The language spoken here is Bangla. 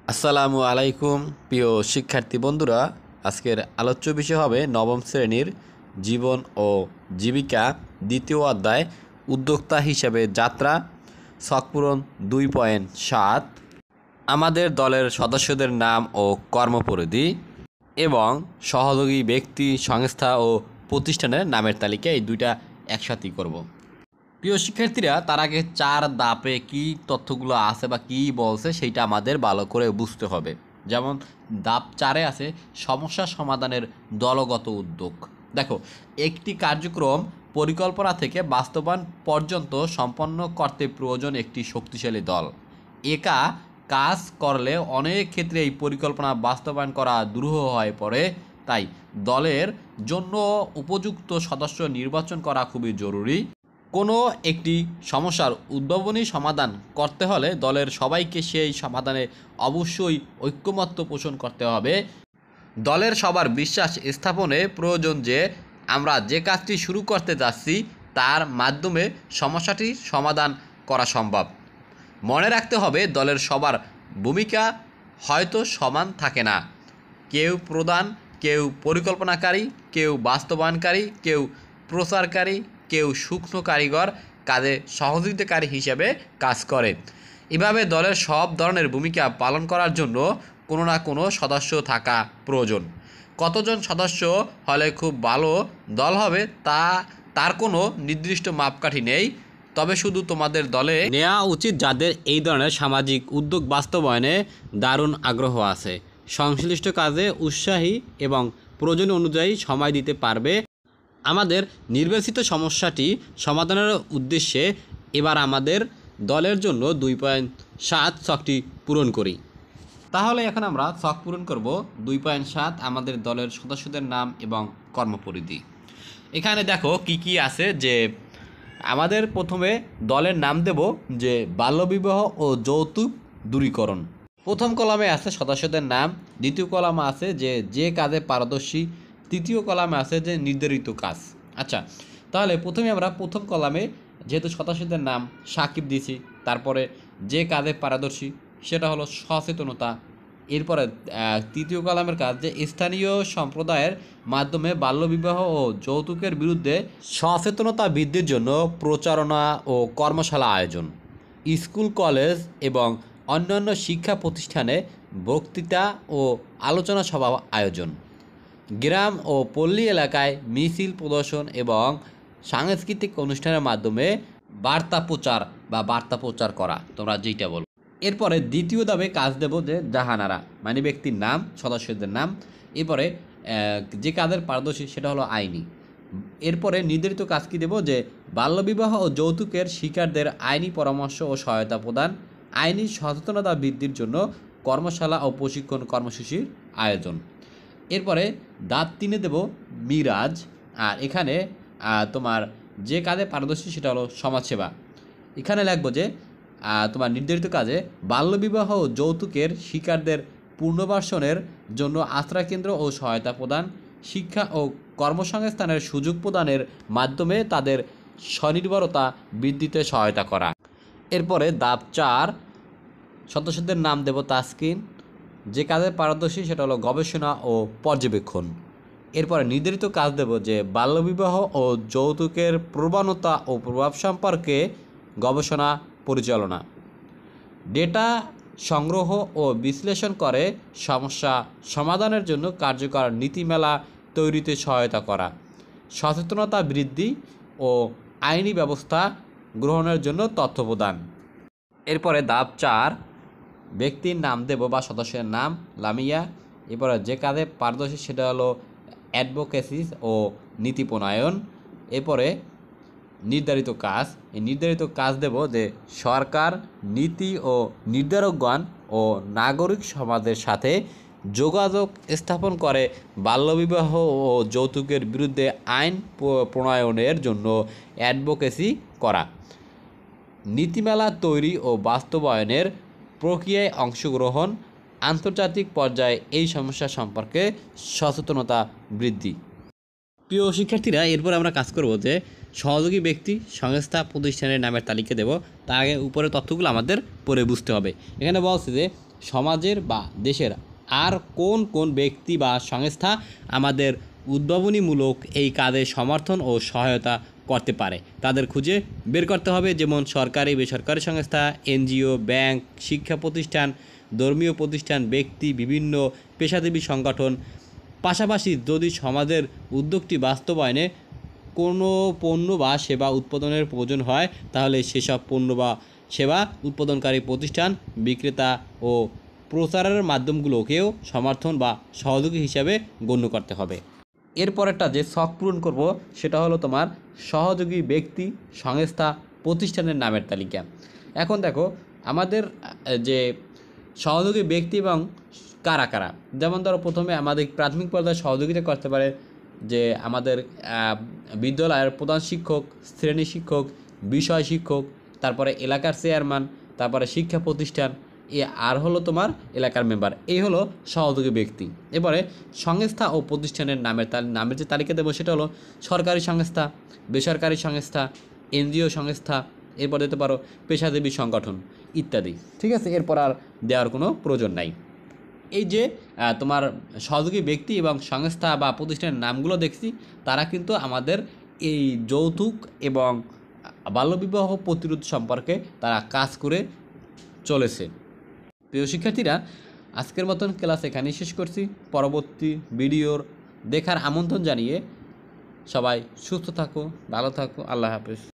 আসসালামু আলাইকুম প্রিয় শিক্ষার্থী বন্ধুরা। আজকের আলোচ্য বিষয় হবে নবম শ্রেণীর জীবন ও জীবিকা দ্বিতীয় অধ্যায় উদ্যোক্তা হিসেবে যাত্রা ছক পূরণ 2.7। আমাদের দলের সদস্যদের নাম ও কর্মপরিধি এবং সহযোগী ব্যক্তি, সংস্থা ও প্রতিষ্ঠানের নামের তালিকা, এই দুইটা একসাথেই করব। প্রিয় শিক্ষার্থীরা, তার আগে 4 ধাপে কী তথ্যগুলো আছে বা কী বলছে সেইটা আমাদের ভালো করে বুঝতে হবে। যেমন ধাপ 4-এ আছে সমস্যা সমাধানের দলগত উদ্যোগ। দেখো, একটি কার্যক্রম পরিকল্পনা থেকে বাস্তবায়ন পর্যন্ত সম্পন্ন করতে প্রয়োজন একটি শক্তিশালী দল। একা কাজ করলে অনেক ক্ষেত্রে এই পরিকল্পনা বাস্তবায়ন করা দুরূহ হয়ে পড়ে। তাই দলের জন্য উপযুক্ত সদস্য নির্বাচন করা খুবই জরুরি। কোনো একটি সমস্যার উদ্ভাবনী সমাধান করতে হলে দলের সবাইকে সেই সমাধানে অবশ্যই ঐকমত্য পোষণ করতে হবে। দলের সবার বিশ্বাস স্থাপনে প্রয়োজন যে আমরা যে কাজটি শুরু করতে যাচ্ছি তার মাধ্যমে সমস্যাটির সমাধান করা সম্ভব। মনে রাখতে হবে, দলের সবার ভূমিকা হয়তো সমান থাকে না। কেউ প্রধান, কেউ পরিকল্পনাকারী, কেউ বাস্তবায়নকারী, কেউ প্রচারকারী, কেউ সূক্ষ্ম কারিগর কাজে সহযোগিতাকারী হিসেবে কাজ করে। এভাবে দলের সব ধরনের ভূমিকা পালন করার জন্য কোনো না কোনো সদস্য থাকা প্রয়োজন। কতজন সদস্য হলে খুব ভালো দল হবে তার কোনো নির্দিষ্ট মাপকাঠি নেই। তবে শুধু তোমাদের দলে নেওয়া উচিত যাদের এই ধরনের সামাজিক উদ্যোগ বাস্তবায়নে দারুণ আগ্রহ আছে, সংশ্লিষ্ট কাজে উৎসাহী এবং প্রয়োজন অনুযায়ী সময় দিতে পারবে। আমাদের নির্বাচিত সমস্যাটি সমাধানের উদ্দেশ্যে এবার আমাদের দলের জন্য 2.7 ছকটি পূরণ করি। তাহলে এখন আমরা ছক পূরণ করব 2.7, আমাদের দলের সদস্যদের নাম এবং কর্মপরিধি। এখানে দেখো কি কি আছে, যে আমাদের প্রথমে দলের নাম দেব যে বাল্যবিবাহ ও যৌতুক দূরীকরণ। প্রথম কলামে আছে সদস্যদের নাম, দ্বিতীয় কলামে আছে যে কাজে পারদর্শী, তৃতীয় কলামে আছে যে নির্ধারিত কাজ। আচ্ছা, তাহলে প্রথমে আমরা প্রথম কলামে যেহেতু সদস্যদের নাম সাকিব দিয়েছি, তারপরে যে কাজে পারদর্শী সেটা হলো সচেতনতা। এরপরে তৃতীয় কলামের কাজ যে স্থানীয় সম্প্রদায়ের মাধ্যমে বাল্যবিবাহ ও যৌতুকের বিরুদ্ধে সচেতনতা বৃদ্ধির জন্য প্রচারণা ও কর্মশালা আয়োজন, স্কুল, কলেজ এবং অন্যান্য শিক্ষা প্রতিষ্ঠানে বক্তৃতা ও আলোচনা সভা আয়োজন, গ্রাম ও পল্লী এলাকায় মিছিল প্রদর্শন এবং সাংস্কৃতিক অনুষ্ঠানের মাধ্যমে বার্তা প্রচার করা, তোমরা যেইটা বলো। এরপরে দ্বিতীয় ধাপে কাজ দেব যে জাহানারা, মানে ব্যক্তির নাম, সদস্যদের নাম। এরপরে যে কাজের পারদর্শী সেটা হলো আইনি। এরপরে নির্ধারিত কাজ কি দেব, যে বাল্যবিবাহ ও যৌতুকের শিকারদের আইনি পরামর্শ ও সহায়তা প্রদান, আইনি সচেতনতা বৃদ্ধির জন্য কর্মশালা ও প্রশিক্ষণ কর্মসূচির আয়োজন। এরপরে ধাপ 3-এ দেব মিরাজ, আর এখানে তোমার যে কাজে পারদর্শী সেটা হলো সমাজসেবা। এখানে লিখব যে তোমার নির্ধারিত কাজে বাল্যবিবাহ ও যৌতুকের শিকারদের পুনর্বাসনের জন্য আশ্রয়কেন্দ্র ও সহায়তা প্রদান, শিক্ষা ও কর্মসংস্থানের সুযোগ প্রদানের মাধ্যমে তাদের স্বনির্ভরতা বৃদ্ধিতে সহায়তা করা। এরপরে ধাপ 4, সদস্যদের নাম দেব তাসকিন, যে কাজে পারদর্শী সেটা হলো গবেষণা ও পর্যবেক্ষণ। এরপরে নির্ধারিত কাজ দেব যে বাল্যবিবাহ ও যৌতুকের প্রবণতা ও প্রভাব সম্পর্কে গবেষণা পরিচালনা, ডেটা সংগ্রহ ও বিশ্লেষণ করে সমস্যা সমাধানের জন্য কার্যকর নীতিমালা তৈরিতে সহায়তা করা, সচেতনতা বৃদ্ধি ও আইনি ব্যবস্থা গ্রহণের জন্য তথ্য প্রদান। এরপরে ধাপ 4, ব্যক্তির নাম দেব বা সদস্যের নাম লামিয়া। এরপরে যে কাজে পারদর্শী সেটা হলো অ্যাডভোকেসি ও নীতি প্রণয়ন। এরপরে নির্ধারিত কাজ, এই নির্ধারিত কাজ দেব যে সরকার, নীতি ও নির্ধারকগণ ও নাগরিক সমাজের সাথে যোগাযোগ স্থাপন করে বাল্যবিবাহ ও যৌতুকের বিরুদ্ধে আইন প্রণয়নের জন্য অ্যাডভোকেসি করা, নীতিমালা তৈরি ও বাস্তবায়নের প্রক্রিয়ায় অংশগ্রহণ, আন্তর্জাতিক পর্যায়ে এই সমস্যা সম্পর্কে সচেতনতা বৃদ্ধি। প্রিয় শিক্ষার্থীরা, এরপর আমরা কাজ করব যে সহযোগী ব্যক্তি, সংস্থা, প্রতিষ্ঠানের নামের তালিকা দেব। তার আগে উপরের তথ্যগুলো আমাদের পড়ে বুঝতে হবে। এখানে বলছে যে সমাজের বা দেশের আর কোন কোন ব্যক্তি বা সংস্থা আমাদের উদ্ভাবনীমূলক এই কাজে সমর্থন ও সহায়তা করতে পারে তাদের খুঁজে বের করতে হবে। যেমন সরকারি, বেসরকারি সংস্থা, এনজিও, ব্যাংক, শিক্ষা প্রতিষ্ঠান, ধর্মীয় প্রতিষ্ঠান, ব্যক্তি, বিভিন্ন পেশাজীবী সংগঠন। পাশাপাশি যদি সমাজের উদ্যোগটি বাস্তবায়নে কোনো পণ্য বা সেবা উৎপাদনের প্রয়োজন হয় তাহলে সেসব পণ্য বা সেবা উৎপাদনকারী প্রতিষ্ঠান, বিক্রেতা ও প্রচারের মাধ্যমগুলোকেও সমর্থন বা সহযোগী হিসাবে গণ্য করতে হবে। এরপরেরটা যে ছক পূরণ করব সেটা হলো তোমার সহযোগী ব্যক্তি, সংস্থা, প্রতিষ্ঠানের নামের তালিকা। এখন দেখো আমাদের যে সহযোগী ব্যক্তি এবং কারা কারা, যেমন ধরো প্রথমে আমাদের প্রাথমিক পর্যায়ে সহযোগিতা করতে পারে যে আমাদের বিদ্যালয়ের প্রধান শিক্ষক, শ্রেণী শিক্ষক, বিষয় শিক্ষক, তারপরে এলাকার চেয়ারম্যান, তারপরে শিক্ষা প্রতিষ্ঠান, আর হলো তোমার এলাকার মেম্বার। এই হলো সহযোগী ব্যক্তি। এবারে সংস্থা ও প্রতিষ্ঠানের নামের যে তালিকা দেবো সেটা হলো সরকারি সংস্থা, বেসরকারি সংস্থা, এনজিও সংস্থা, এরপর দিতে পারো পেশাজীবী সংগঠন ইত্যাদি। ঠিক আছে, এরপর আর দেওয়ার কোনো প্রয়োজন নাই। এই যে তোমার সহযোগী ব্যক্তি এবং সংস্থা বা প্রতিষ্ঠানের নামগুলো দেখছি, তারা কিন্তু আমাদের এই যৌতুক এবং বাল্যবিবাহ প্রতিরোধ সম্পর্কে তারা কাজ করে চলেছে। প্রিয় শিক্ষার্থীরা, আজকের মতন ক্লাস এখানেই শেষ করছি। পরবর্তী ভিডিওর দেখার আমন্ত্রণ জানিয়ে সবাই সুস্থ থাকো, ভালো থাকো। আল্লাহ হাফেজ।